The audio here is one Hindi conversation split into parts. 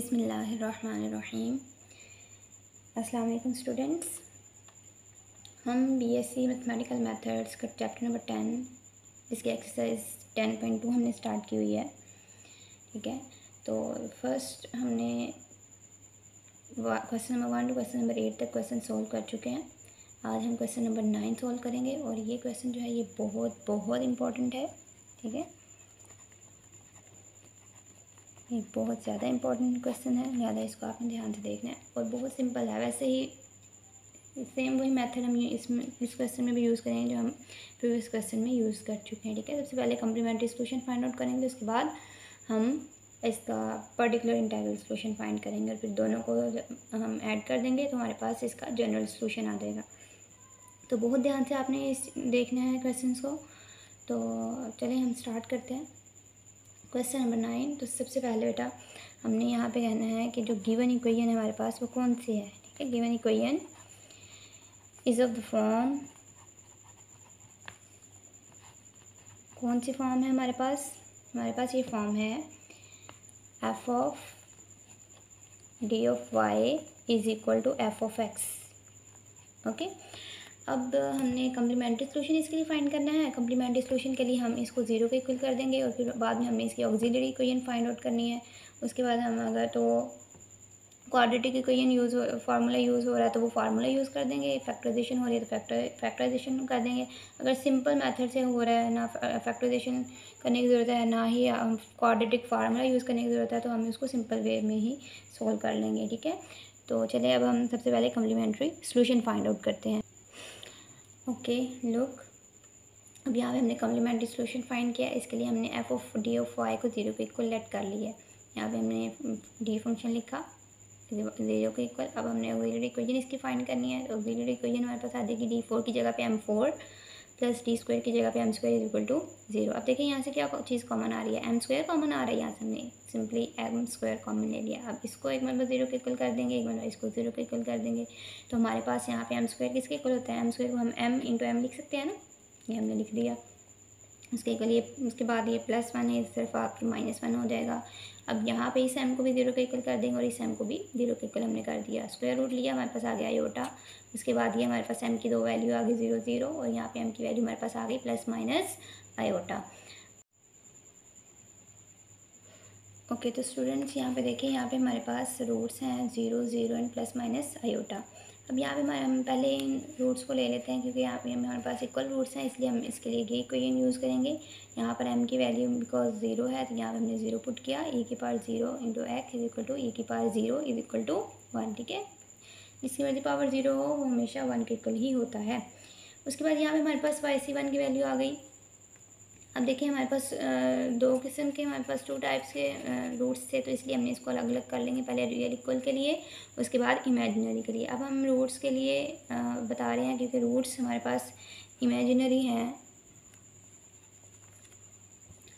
बिस्मिल्लाहिर्रहमानिर्रहीम। अस्सलाम वालेकुम स्टूडेंट्स। हम बीएससी मैथमेटिकल मेथड्स का चैप्टर नंबर 10 जिसकी एक्सरसाइज 10.2 हमने स्टार्ट की हुई है। ठीक है, तो फर्स्ट हमने question number 1 to question number 8 तक क्वेश्चन सोल्व कर चुके हैं। आज हम क्वेश्चन नंबर 9 सोल्व करेंगे और ये क्वेश्चन जो है ये बहुत बहुत इम्पोर्टेंट है। ठीक है, ये बहुत ज़्यादा इंपॉर्टेंट क्वेश्चन है, लिहाजा इसको आपने ध्यान से देखना है और बहुत सिंपल है। वैसे ही सेम वही मेथड हम इस क्वेश्चन में भी यूज़ करेंगे जो हम प्रीवियस क्वेश्चन में यूज़ कर चुके हैं। ठीक है, सबसे पहले कम्प्लीमेंट्री सॉल्यूशन फाइंड आउट करेंगे, उसके बाद हम इसका पर्टिकुलर इंटीग्रल सॉल्यूशन फाइंड करेंगे और फिर दोनों को हम ऐड कर देंगे तो हमारे पास इसका जनरल सॉल्यूशन आ जाएगा। तो बहुत ध्यान से आपने इस देखना है क्वेश्चन को। तो चलिए हम स्टार्ट करते हैं क्वेश्चन नंबर 9। तो सबसे पहले बेटा हमने यहाँ पे कहना है कि जो गिवन इक्वेशन है हमारे पास वो कौन सी है। ठीक है, given equation is of the form, कौन सी फॉर्म है हमारे पास ये फॉर्म है F of D of Y is equal to F of X. Okay, अब हमने कम्प्लीमेंट्री सॉल्यूशन इसके लिए फाइंड करना है। कम्प्लीमेंट्री सॉल्यूशन के लिए हम इसको ज़ीरो के इक्वल कर देंगे और फिर बाद में हमने इसकी ऑक्सिलरी इक्वेशन फाइंड आउट करनी है। उसके बाद हम अगर तो क्वाड्रेटिक इक्वेशन फार्मूला यूज़ हो रहा है तो वो फार्मूला यूज़ कर देंगे, फैक्टराइजेशन हो रही है तो फैक्टराइजेशन कर देंगे। अगर सिंपल मेथड से हो रहा है, ना फैक्टराइजेशन करने की ज़रूरत है ना ही क्वाड्रेटिक फार्मूला यूज़ करने की ज़रूरत है, तो हम इसको सिंपल वे में ही सॉल्व कर लेंगे। ठीक है, तो चलिए अब हम सबसे पहले कम्प्लीमेंट्री सॉल्यूशन फाइंड आउट करते हैं। ओके लुक, अब यहाँ पे हमने कम्प्लीमेंट्री सॉल्यूशन फाइंड किया। इसके लिए हमने F of D of Y को ज़ीरो के इक्वल लेट कर लिया है। यहाँ पे हमने डी फंक्शन लिखा ज़ीरो के इक्वल। अब हमने ऑक्सिलरी इक्वेशन इसकी फाइंड करनी है। तो ऑक्सिलरी इक्वेशन हमारे पास आ जाएगी D4 की जगह पे M4 प्लस D² की जगह पे M² इज इक्वल टू 0। अब देखिए यहाँ से क्या चीज़ कॉमन आ रही है, M² कॉमन आ रहा है। यहाँ से हमने सिंपली M² कॉमन ले लिया। अब इसको एक मतलब 0 के इक्वल कर देंगे, एक मतलब इसको 0 के इक्वल कर देंगे। तो हमारे पास यहाँ पे M² किसके इक्वल होता है, M² को हम M इंटू M लिख सकते हैं ना, ये हमने लिख दिया। उसके इक्वल ये, उसके बाद ये +1 है, सिर्फ आपकी -1 हो जाएगा। अब यहाँ पे इस m को भी 0 के इक्वल कर देंगे और इस m को भी 0 के इक्वल हमने कर दिया। स्क्वायर रूट लिया, हमारे पास आ गया आयोटा। उसके बाद ये हमारे पास m की दो वैल्यू आ गई 0 0 और यहाँ पे m की वैल्यू हमारे पास आ गई ± आयोटा। ओके, तो स्टूडेंट्स यहाँ पे देखिए, यहाँ पे हमारे पास रूट्स हैं 0 0 एंड ± आयोटा। अब यहाँ पे हम पहले इन रूट्स को ले लेते हैं क्योंकि यहाँ पे हमारे पास इक्वल रूट्स हैं, इसलिए हम इसके लिए ये इक्वेशन यूज़ करेंगे। यहाँ पर m की वैल्यू बिकॉज 0 है तो यहाँ पे हमने 0 पुट किया। e⁻0 into X is equal to e⁻0 is equal to 1। ठीक है, जिसकी वजह पावर 0 हो वो हमेशा 1 के इक्वल ही होता है। उसके बाद यहाँ पर हमारे पास y⁻1 की वैल्यू आ गई। अब देखिए हमारे पास दो किस्म के, हमारे पास 2 टाइप्स के रूट्स थे, तो इसलिए हमने इसको अलग अलग कर लेंगे। पहले रियल इक्वल के लिए, उसके बाद इमेजिनरी के लिए। अब हम रूट्स के लिए बता रहे हैं क्योंकि रूट्स हमारे पास इमेजिनरी हैं,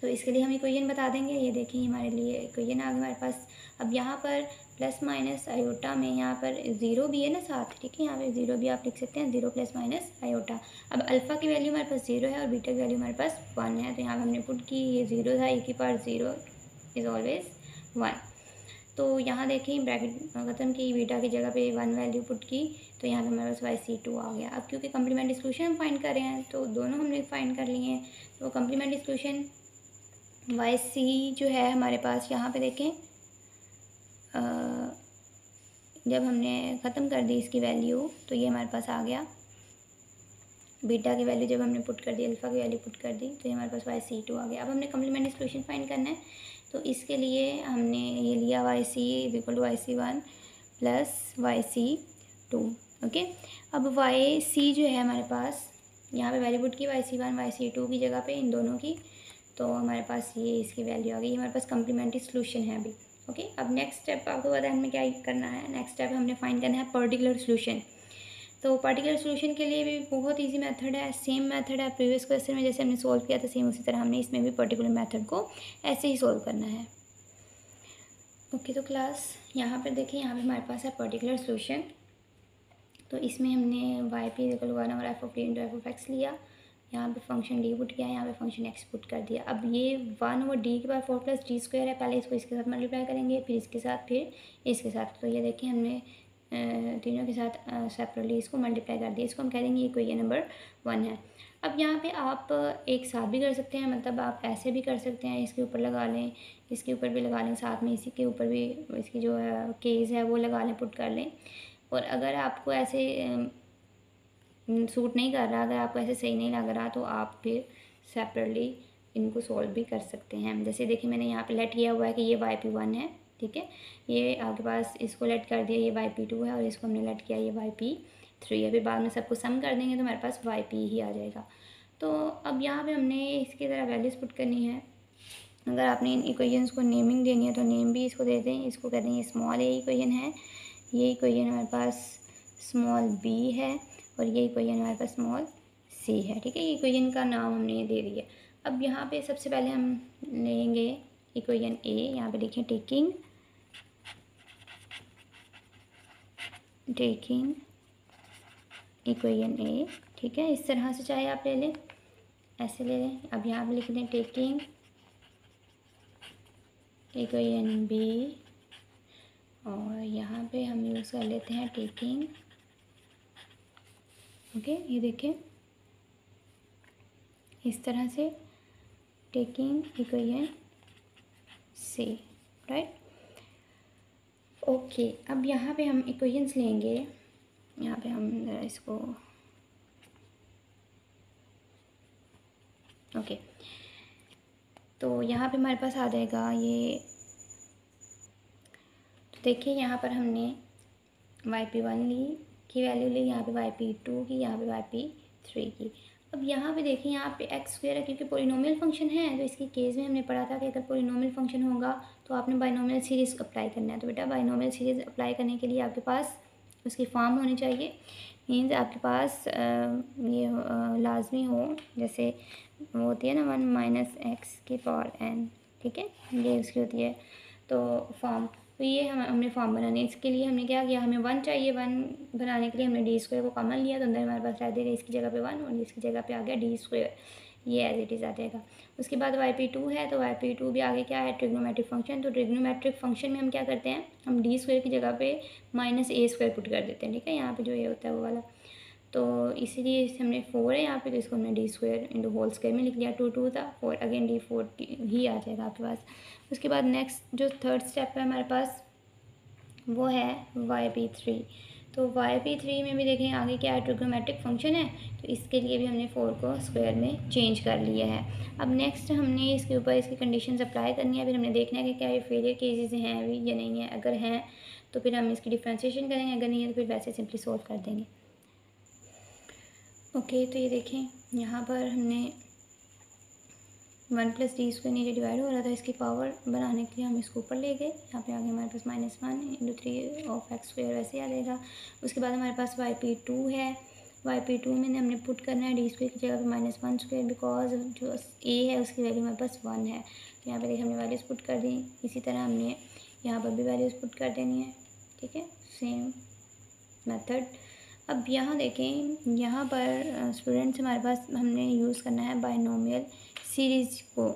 तो इसके लिए हम इक्वेशन बता देंगे। ये देखिए हमारे लिए इक्वेशन आ गई हमारे पास। अब यहाँ पर ± आयोटा में यहाँ पर 0 भी है ना साथ। ठीक है, यहाँ पे 0 भी आप लिख सकते हैं, 0 ± आयोटा। अब अल्फ़ा की वैल्यू हमारे पास 0 है और बीटा की वैल्यू हमारे पास 1 है, तो यहाँ पर हमने पुट की, ये 0 था, e⁻0 इज़ ऑलवेज 1। तो यहाँ देखिए ब्रैकेट ख़त्म की, बीटा की जगह पे 1 वैल्यू पुट की, तो यहाँ पे हमारे पास y⁻2 आ गया। अब क्योंकि कम्प्लीमेंट्री सॉल्यूशन हम फाइंड कर रहे हैं तो दोनों हमने फाइंड कर लिए हैं। तो कम्प्लीमेंट्री सॉल्यूशन yc जो है हमारे पास, यहाँ पे देखें जब हमने ख़त्म कर दी इसकी वैल्यू तो ये हमारे पास आ गया। बीटा की वैल्यू जब हमने पुट कर दी, अल्फ़ा की वैल्यू पुट कर दी, तो ये हमारे पास y⁻2 आ गया। अब हमने कम्प्लीमेंट्री सॉल्यूशन फाइंड करना है, तो इसके लिए हमने ये लिया yc is equal to yc1 plus yc2। Okay, अब yc जो है हमारे पास, यहाँ पे वैल्यू पुट की yc1 yc2 की जगह पे, इन दोनों की, तो हमारे पास ये इसकी वैल्यू आ गई। हमारे पास कम्प्लीमेंट्री सॉल्यूशन है अभी। ओके, अब नेक्स्ट स्टेप आपको पता है हमें क्या करना है। नेक्स्ट स्टेप हमने फाइंड करना है पर्टिकुलर सॉल्यूशन। तो पर्टिकुलर सॉल्यूशन के लिए भी बहुत इजी मेथड है, सेम मेथड है प्रीवियस क्वेश्चन में जैसे हमने सोल्व किया था, सेम उसी तरह हमने इसमें भी पर्टिकुलर मेथड को ऐसे ही सोल्व करना है। ओके, तो क्लास यहाँ पर देखिए, यहाँ पर हमारे पास है पर्टिकुलर सॉल्यूशन। तो इसमें हमने y p = 1 और f of t into f of x लिया। यहाँ पे फंक्शन डी पुट किया, यहाँ पे फंक्शन एक्स पुट कर दिया। अब ये 1/d के बाद 4+d² है, पहले इसको इसके साथ मल्टीप्लाई करेंगे, फिर इसके साथ, फिर इसके साथ। तो ये देखिए हमने तीनों के साथ सेपरेटली इसको मल्टीप्लाई कर दिया। इसको हम कह देंगे इक्वेशन नंबर 1 है। अब यहाँ पे आप एक साथ भी कर सकते हैं, मतलब आप ऐसे भी कर सकते हैं, इसके ऊपर लगा लें, इसके ऊपर भी लगा लें, साथ में इसी के ऊपर भी इसकी जो है केस है वो लगा लें, पुट कर लें। और अगर आपको ऐसे सूट नहीं कर रहा, अगर आपको ऐसे सही नहीं लग रहा, तो आप फिर सेपरेटली इनको सॉल्व भी कर सकते हैं। जैसे देखिए मैंने यहाँ पे लेट किया हुआ है कि ये YP1 है, ठीक है, ये आपके पास इसको लेट कर दिया, ये YP2 है, और इसको हमने लेट किया ये YP3 है। फिर बाद में सबको सम कर देंगे तो हमारे पास YP ही आ जाएगा। तो अब यहाँ पे हमने इसकी तरह वैल्यूज़ पुट करनी है। अगर आपने इन इक्वेशंस को नेमिंग देनी है तो नेम भी इसको दे दें। इसको कहते हैं ये स्मॉल ए इक्वेशन है, ये इक्वेशन हमारे पास स्मॉल बी है, और ये इक्वेशन हमारे पास स्मॉल सी है, ठीक है। ये इक्वेशन का नाम हमने दे दिया। अब यहाँ पे सबसे पहले हम लेंगे इक्वेशन ए। यहाँ पे देखिए टेकिंग इक्वेशन ए, ठीक है, इस तरह से चाहे आप ले लें, ऐसे ले लें। अब यहाँ पे लिख दें टेकिंग इक्वेशन बी, और यहाँ पे हम यूज़ कर लेते हैं टेकिंग, ओके, ये देखें इस तरह से taking equation C, right. Okay, अब यहाँ पे हम इक्वेशंस लेंगे। यहाँ पे हम ज़रा इसको ओके, तो यहाँ पे हमारे पास आ जाएगा ये, तो देखिए यहाँ पर हमने YP1 ली की वैल्यू ली, यहाँ पे YP2 की, यहाँ पे YP3 की। अब यहाँ पे देखिए यहाँ पे x² है, क्योंकि पोलिनोमियल फंक्शन है, तो इसकी केस में हमने पढ़ा था कि अगर पोलिनोमियल फंक्शन होगा तो आपने बाइनोमियल सीरीज़ अप्लाई करना है। तो बेटा बाइनोमियल सीरीज़ अप्लाई करने के लिए आपके पास उसकी फॉर्म होनी चाहिए, मीन्स आपके पास ये लाजमी हो, जैसे वो होती है ना 1 - x⁻n, ठीक है, ये उसकी होती है तो फॉर्म। तो ये हमने फॉर्म बनानी है। इसके लिए हमने क्या किया, हमें 1 चाहिए, 1 बनाने के लिए हमने d² को कॉमन लिया, तो अंदर हमारे पास रह देगा इसकी जगह पे 1 और इसकी जगह पे आ गया d², ये एज इट इज़ आ जाएगा। उसके बाद YP2 है, तो YP2 भी आगे क्या है, ट्रिग्नोमेट्रिक फंक्शन। तो ट्रिग्नोमेट्रिक फंक्शन में हम क्या करते हैं, हम d² की जगह पे -a² पुट कर देते हैं, ठीक है, यहाँ पे जो ये होता है वो वाला। तो इसीलिए हमने 4 है यहाँ पे, तो इसको हमने d² में लिख लिया, 2 था, 4 अगेन d4 ही आ जाएगा आपके पास। उसके बाद नेक्स्ट जो थर्ड स्टेप है हमारे पास वो है YP3। तो YP3 में भी देखें आगे क्या है, ट्रिग्नोमेट्रिक फंक्शन है, तो इसके लिए भी हमने 4 को स्क्वायर में चेंज कर लिया है। अब नेक्स्ट हमने इसके ऊपर इसकी कंडीशंस अप्लाई करनी है, फिर हमने देखना है कि क्या ये फेलियर केसेस हैं अभी या नहीं है। अगर हैं तो फिर हम इसकी डिफ्रेंशिएशन करेंगे, अगर नहीं है तो फिर वैसे सिंपली सॉल्व कर देंगे। ओके, तो ये देखें यहाँ पर हमने 1+d² नीचे डिवाइड हो रहा था, इसकी पावर बनाने के लिए हम इसको ऊपर ले गए। यहाँ पे आगे हमारे पास -1 × 3 of x² वैसे आ जाएगा। उसके बाद हमारे पास YP2 है, YP2 में हमने पुट करना है d² की जगह पे -1², बिकॉज जो a है उसकी वैल्यू हमारे पास 1 है। तो यहाँ पे देखिए हमने वैल्यूज़ पुट कर दी, इसी तरह हमने यहाँ पर भी वैल्यूज़ पुट कर देनी है, ठीक है, सेम मेथड। अब यहाँ देखें, यहाँ पर स्टूडेंट्स हमारे पास हमने यूज़ करना है बाइनोमियल सीरीज़ को,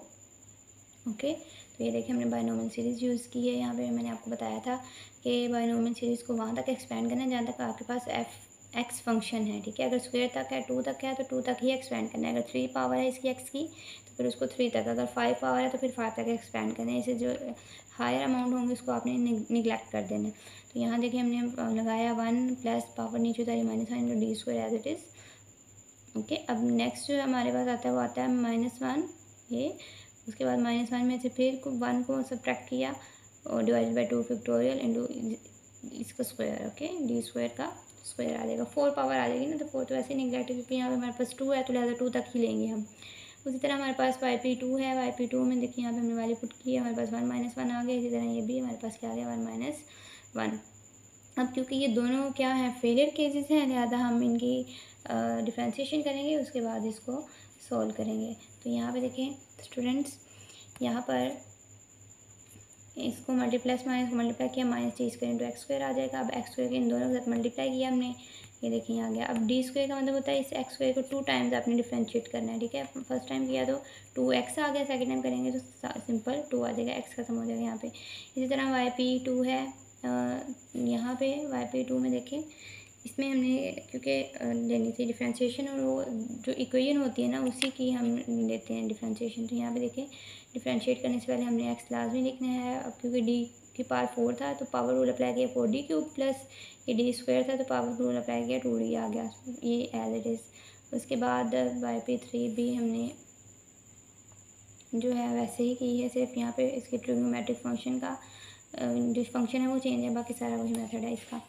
ओके। तो ये देखिए हमने बाइनोमियल सीरीज़ यूज़ की है। यहाँ पे मैंने आपको बताया था कि बाइनोमियल सीरीज़ को वहाँ तक एक्सपेंड करना है जहाँ तक आपके पास x फंक्शन है, ठीक है। अगर स्क्वायर तक है, 2 तक है, तो 2 तक ही एक्सपेंड करना है। अगर 3 पावर है इसकी x की तो फिर उसको 3 तक, अगर 5 पावर है तो फिर 5 तक एक्सपेंड करना है। इसे जो हायर अमाउंट होंगे उसको आपने निगलेक्ट कर देना है। तो यहाँ देखिए हमने लगाया 1 प्लस पावर नीचे उतारी -1 × d² as it is, okay. अब नेक्स्ट जो हमारे पास आता है वो आता है -1, ये। उसके बाद -1 में से फिर 1 को सब्ट्रैक्ट किया और डिवाइडेड बाई 2 फैक्टोरियल इंटू इसका स्क्वायर, ओके, d² का स्क्वायर आ जाएगा। 4 पावर आ जाएगी ना, तो 4 तो वैसे ही निगलेक्ट है क्योंकि यहाँ पे हमारे पास 2 है, तो लिहाजा 2 तक ही लेंगे हम। उसी तरह हमारे पास YP2 है, YP2 में देखिए यहाँ पे हमने वैल्यू पुट की है, हमारे पास 1 - 1 आ गया। इसी तरह ये भी हमारे पास क्या आ गया, 1 - 1। अब क्योंकि ये दोनों क्या हैं, फेलियर केसेस हैं, लिहाजा हम इनकी डिफ्रेंशिएशन करेंगे, उसके बाद इसको सॉल्व करेंगे। तो यहाँ पे देखें स्टूडेंट्स, यहाँ पर इसको मल्टीप्लाई माइनस को मल्टीप्लाई किया, -t² × x² आ जाएगा। अब x² इन दोनों के साथ मल्टीप्लाई किया हमने, ये देखिए यहाँ आ गया। अब डी स्क्वायर का मतलब होता है इस एक्स स्क्वायर को 2 टाइम्स आपने डिफ्रेंशिएट करना है, ठीक है। फर्स्ट टाइम किया तो 2x आ गया, सेकंड टाइम करेंगे तो सिंपल 2 आ जाएगा, x खत्म हो जाएगा यहाँ पे। इसी तरह YP2 है यहाँ पे YP2 में देखें, इसमें हमने क्योंकि लेनी थी डिफ्रेंशिएशन, और वो जो इक्वेशन होती है ना उसी की हम लेते हैं डिफ्रेंशिएशन। तो यहाँ पे देखें डिफ्रेंशिएट करने से पहले हमने x लाजमी लिखना है। अब क्योंकि डी की पावर 4 था तो पावर रूल अप्लाई किया 4d³ प्लस ये डी स्क्वायर था तो पावर रूल अप्लाई किया 2d आ गया, ये एज इट इज़। उसके बाद YP3 भी हमने जो है वैसे ही की है, सिर्फ यहाँ पे इसके ट्रिग्नोमेट्रिक फंक्शन का जो फंक्शन है वो चेंज है, बाकी सारा वही मेथड है इसका।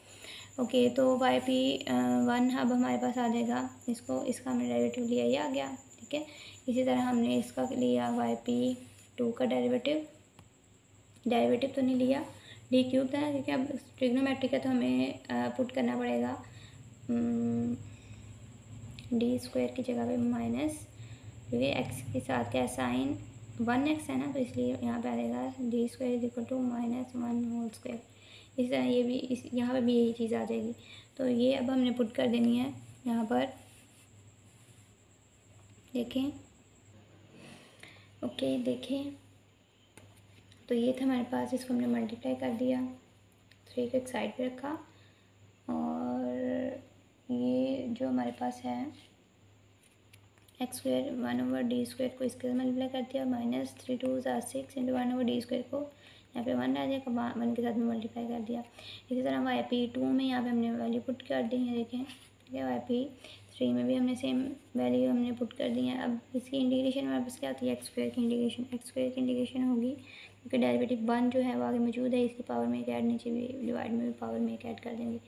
ओके, तो YP1 अब हमारे पास आ जाएगा, इसका हमने डेरिवेटिव लिया, ये आ गया, ठीक है। इसी तरह हमने इसका लिया YP2 का डेरिवेटिव तो नहीं लिया, d³ था ना, क्योंकि अब ट्रिग्नोमेट्रिक है तो हमें पुट करना पड़ेगा डी स्क्वायर की जगह पे माइनस, क्योंकि x के साथ क्या साइन 1x है ना, तो इसलिए यहाँ पे आ जाएगा D square is equal to -1 whole square. इस तरह ये भी यहाँ पे भी यही चीज़ आ जाएगी। तो ये अब हमने पुट कर देनी है यहाँ पर, देखें। ओके, देखें तो ये था हमारे पास, इसको हमने मल्टीप्लाई कर दिया, 3 को एक साइड पे रखा, और ये जो हमारे पास है x² 1/d² को इसके साथ मल्टीप्लाई कर दिया, -3 2 6 इंटू 1/d² को यहाँ पे 1 आ जाएगा, 1 के साथ में मल्टीप्लाई कर दिया। इसी तरह YP2 में यहाँ पे हमने वैल्यू पुट कर दी है, देखें, ठीक है। YP3 में भी हमने सेम वैल्यू हमने पुट कर दी है। अब इसकी इंटीग्रेशन हमारे पास क्या होती है, x² की इंटीग्रेशन होगी, क्योंकि डेरिवेटिव 1 जो है वो आगे मौजूद है, इसकी पावर में एक ऐड, नीचे भी डिवाइड में भी पावर में एक ऐड कर देंगे,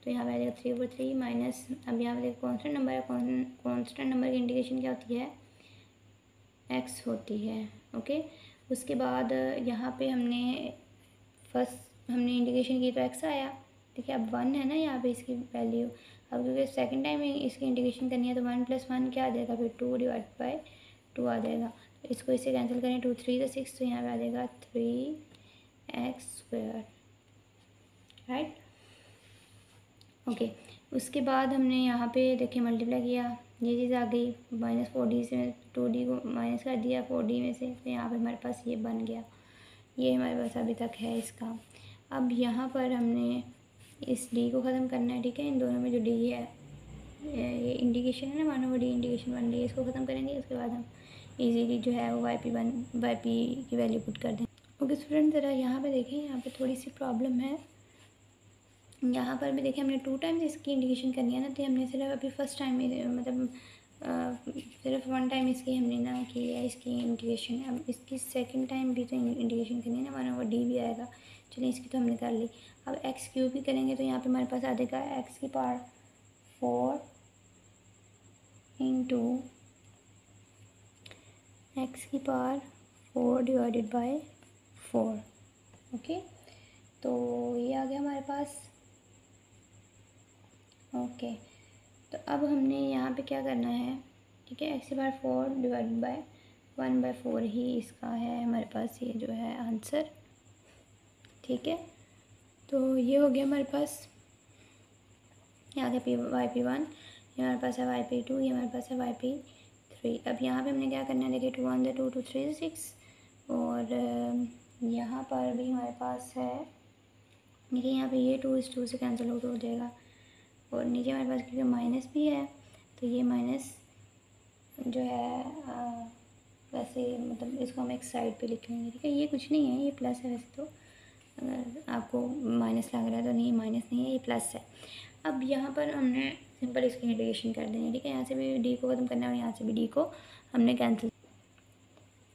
तो यहाँ पे आ जाएगा 3/3 माइनस, अब यहाँ पे कॉन्स्टेंट नंबर है, कॉन्स्टेंट नंबर की इंटीग्रेशन क्या होती है, x होती है, ओके। उसके बाद यहाँ पे हमने इंटीग्रेशन की तो x आया, ठीक है। अब 1 है ना यहाँ पे इसकी वैल्यू, अब क्योंकि सेकंड टाइम इसकी इंटीग्रेशन करनी है तो 1 + 1 क्या आ जाएगा, फिर 2/2 आ जाएगा। तो इसको इससे कैंसिल करें, 2 3 6, तो यहाँ पे आ जाएगा 3x², राइट। ओके, उसके बाद हमने यहाँ पे देखिए मल्टीप्लाई किया, ये चीज़ आ गई, -4d से 2d को माइनस कर दिया 4d में से, तो यहाँ पे हमारे पास ये बन गया, ये हमारे पास अभी तक है इसका। अब यहाँ पर हमने इस d को ख़त्म करना है, ठीक है। इन दोनों में जो d है, ये इंटीग्रेशन है ना, 1/d इंटीग्रेशन 1d, इसको ख़त्म करेंगे, उसके बाद हम इजीली जो है वो YP की वैल्यू पुट कर दें। ओके स्टूडेंट, ज़रा यहाँ पे देखें, यहाँ पे थोड़ी सी प्रॉब्लम है, यहाँ पर भी देखिए हमने 2 टाइम्स इसकी इंटीग्रेशन करनी है ना, तो हमने सिर्फ अभी फर्स्ट टाइम मतलब सिर्फ 1 टाइम इसकी हमने ना की है इसकी इंटीग्रेशन। अब इसकी सेकंड टाइम भी तो इंटीग्रेशन करनी है ना, 1/d भी आएगा, चलिए इसकी तो हमने कर ली। अब x³ भी करेंगे तो यहाँ पे हमारे पास आ जाएगा x की पावर 4 इंटू x की पावर 4 डिवाइडेड बाय 4, ओके। तो ये आ गया हमारे पास, ओके। तो अब हमने यहाँ पे क्या करना है, ठीक है, x की पावर 4 डिवाइडेड बाय 1/4 ही इसका है हमारे पास, ये जो है आंसर, ठीक है। तो ये हो गया हमारे पास, ये आ गया YP1, ये हमारे पास है YP2, ये हमारे पास है YP3। अब यहाँ पे हमने क्या करना है, देखिए 2 1 2 2 3 6, और यहाँ पर भी हमारे पास है, देखिए यहाँ पे ये 2 इस 2 से कैंसिल हो जाएगा, और नीचे हमारे पास क्योंकि माइनस भी है तो ये माइनस जो है वैसे मतलब इसको हम एक साइड पे लिख लेंगे, ठीक है। ये कुछ नहीं है, ये प्लस है, वैसे तो अगर आपको माइनस लग रहा है तो नहीं, माइनस नहीं है, ये प्लस है। अब यहाँ पर हमने सिंपल इसकी इंटीग्रेशन कर देंगे, ठीक है। यहाँ से भी d को ख़त्म करना है और यहाँ से भी d को हमने कैंसिल,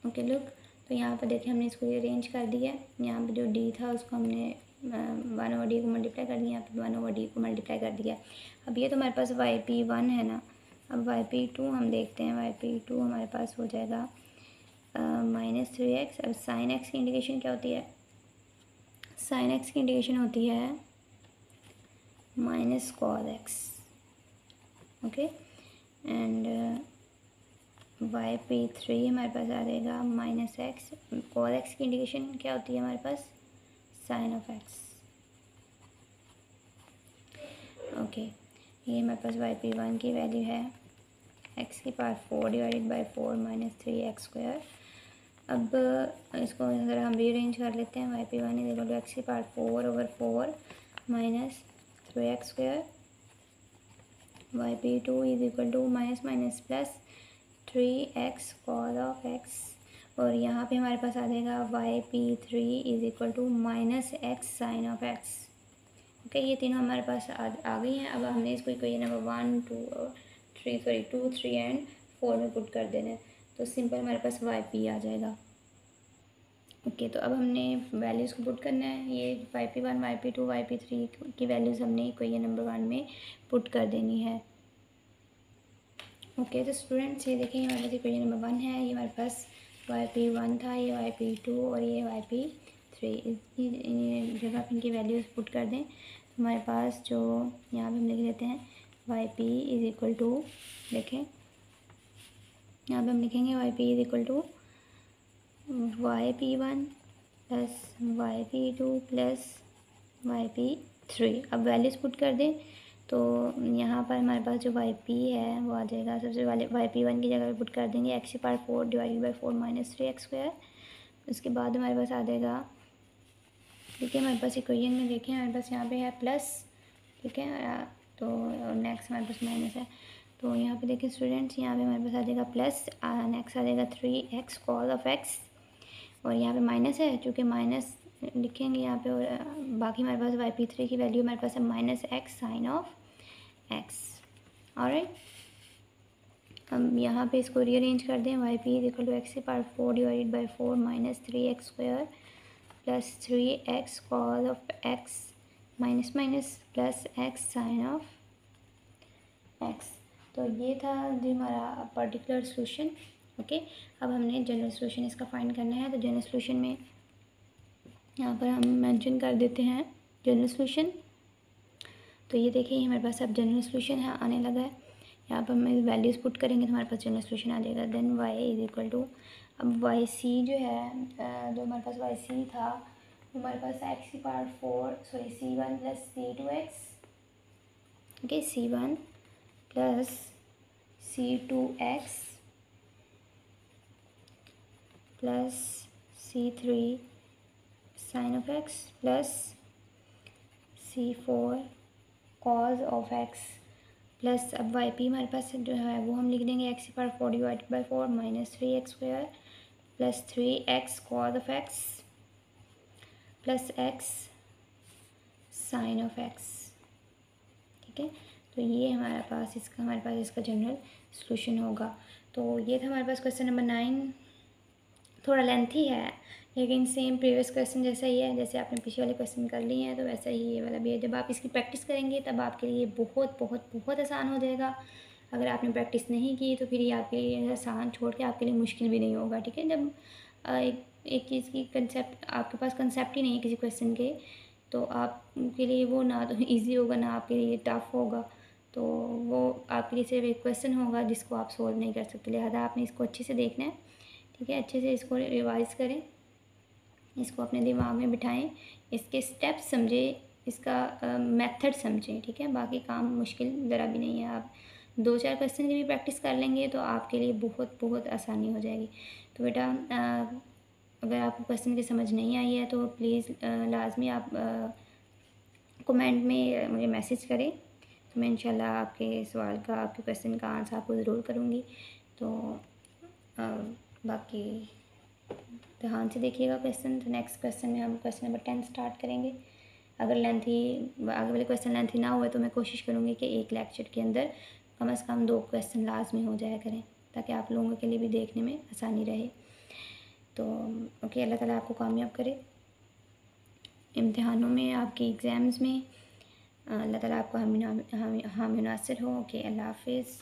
ओके लुक। तो यहाँ पर देखिए हमने इसको अरेंज कर दिया, यहाँ पर जो d था उसको हमने 1/d को मल्टीप्लाई कर दिया, यहाँ पर 1/d को मल्टीप्लाई कर दिया। अब ये तो हमारे पास YP1 है ना, अब YP2 हम देखते हैं, YP2 हमारे पास हो जाएगा -3x। अब sin x की इंटीग्रेशन क्या होती है, sin x की इंटीग्रेशन होती है -cos x, okay. And YP3 हमारे पास आ जाएगा -x, cos x की इंटीग्रेशन क्या होती है हमारे पास, sin of x, ओके। ये हमारे पास yp1 की वैल्यू है x की power 4 divided by 4 minus 3x square. अब इसको अगर हम रीअरेंज कर लेते हैं, yp1 is equal to x की power 4/4 minus 3x square, yp2 is equal to minus minus plus 3x cos of x, और यहाँ पे हमारे पास आ जाएगा yp3 is equal to minus x sine of x। Okay, ये तीनों हमारे पास आ गई हैं। अब हमने इसको इक्वेशन नंबर 2, 3 एंड 4 में पुट कर देना है, तो सिंपल हमारे पास yp आ जाएगा। ओके, तो अब हमने वैल्यूज़ को पुट करना है। ये yp1, yp2, yp3 की वैल्यूज़ हमने इक्वेशन नंबर 1 में पुट कर देनी है। ओके, तो स्टूडेंट्स ये देखें, हमारे पास इक्वेशन नंबर 1 है, ये हमारे पास yp1 था, ये yp2 और ये yp3। इसकी जगह पर इनकी वैल्यूज़ पुट कर दें तो हमारे पास जो यहाँ पे हम लिख देते हैं yp इज़ इक्वल टू, देखें यहाँ पे हम लिखेंगे yp is equal to yp1 plus yp2 plus yp3। अब वैल्यूज़ पुट कर दें तो यहाँ पर हमारे पास जो yp है वो आ जाएगा, सबसे पहले yp1 की जगह पे पुट कर देंगे x की power 4 divided by 4 minus 3x square. उसके बाद हमारे पास आ जाएगा, ठीक है, हमारे पास इक्वेशन में देखें हमारे पास यहाँ पे है प्लस, ठीक है, तो नेक्स्ट हमारे पास माइनस है, तो यहाँ पे देखिए स्टूडेंट्स, यहाँ पे हमारे पास आ जाएगा प्लस, नेक्स्ट आ जाएगा 3x कॉस ऑफ x, और यहाँ पे माइनस है, चूँकि माइनस लिखेंगे यहाँ पे, और बाकी हमारे पास yp3 की वैल्यू हमारे पास है minus x sine of x। Alright, हम यहाँ पे इसको रीअरेंज कर दें, yp is equal to x की power 4 divided by 4 minus 3x square plus 3x cos of x minus minus plus x sine of x। तो ये था जी हमारा पर्टिकुलर सोल्यूशन। ओके, अब हमने जनरल सोल्यूशन इसका फाइंड करना है। तो जनरल सोल्यूशन में यहाँ पर हम मेंशन कर देते हैं जनरल सोल्यूशन। तो ये देखिए हमारे पास अब जनरल सोल्यूशन है आने लगा है। यहाँ पर हम वैल्यूज़ पुट करेंगे तो हमारे पास जनरल सोल्यूशन आ जाएगा। Then y is equal to, अब वाई सी जो है, जो हमारे पास वाई सी था हमारे पास x की power 4 c1 plus c2x, okay, c1 plus c2x plus c3 sine of x plus c4 cos of x plus, अब yp हमारे पास जो है वो हम लिख देंगे x की power 4 divided by 4 minus 3x square plus 3x cos of x plus x sine of x। ठीक है, तो ये हमारे पास इसका जनरल सॉल्यूशन होगा। तो ये था हमारे पास क्वेश्चन नंबर 9। थोड़ा लेंथी है लेकिन सेम प्रीवियस क्वेश्चन जैसा ही है, जैसे आपने पीछे वाले क्वेश्चन कर लिए हैं तो वैसा ही ये वाला भी है। जब आप इसकी प्रैक्टिस करेंगे तब आपके लिए बहुत बहुत बहुत आसान हो जाएगा। अगर आपने प्रैक्टिस नहीं की तो फिर ये आपके लिए आसान छोड़ के आपके लिए मुश्किल भी नहीं होगा। ठीक है, जब एक चीज़ की कंसेप्ट आपके पास कंसेप्ट ही नहीं है किसी क्वेश्चन के, तो आपके लिए वो ना तो ईजी होगा ना आपके लिए टफ होगा, तो वो आपके लिए सिर्फ एक क्वेश्चन होगा जिसको आप सोल्व नहीं कर सकते। लिहाजा आपने इसको अच्छे से देखना है। ठीक है, अच्छे से इसको रिवाइज़ करें, इसको अपने दिमाग में बिठाएं, इसके स्टेप्स समझें, इसका मेथड समझें। ठीक है, बाकी काम मुश्किल ज़रा भी नहीं है। आप 2-4 क्वेश्चन की भी प्रैक्टिस कर लेंगे तो आपके लिए बहुत बहुत आसानी हो जाएगी। तो बेटा अगर आपको क्वेश्चन की समझ नहीं आई है तो प्लीज़ लाजमी आप कमेंट में मुझे मैसेज करें, तो मैं इंशाल्लाह आपके सवाल का, आपके क्वेश्चन का आंसर आपको ज़रूर करूँगी। तो बाकी ध्यान से देखिएगा क्वेश्चन। तो नेक्स्ट क्वेश्चन में हम क्वेश्चन नंबर 10 स्टार्ट करेंगे। अगर आगे वाले क्वेश्चन लेंथी ना हुए तो मैं कोशिश करूँगी कि एक लेक्चर के अंदर कम से कम 2 क्वेश्चन लाजमी हो जाया करें, ताकि आप लोगों के लिए भी देखने में आसानी रहे। तो ओके, अल्लाह ताला आपको कामयाब करे इम्तिहानों में, आपके एग्ज़ाम्स में। अल्लाह ताला आपको हामी नासिर हो। ओके, अल्लाह हाफिज़।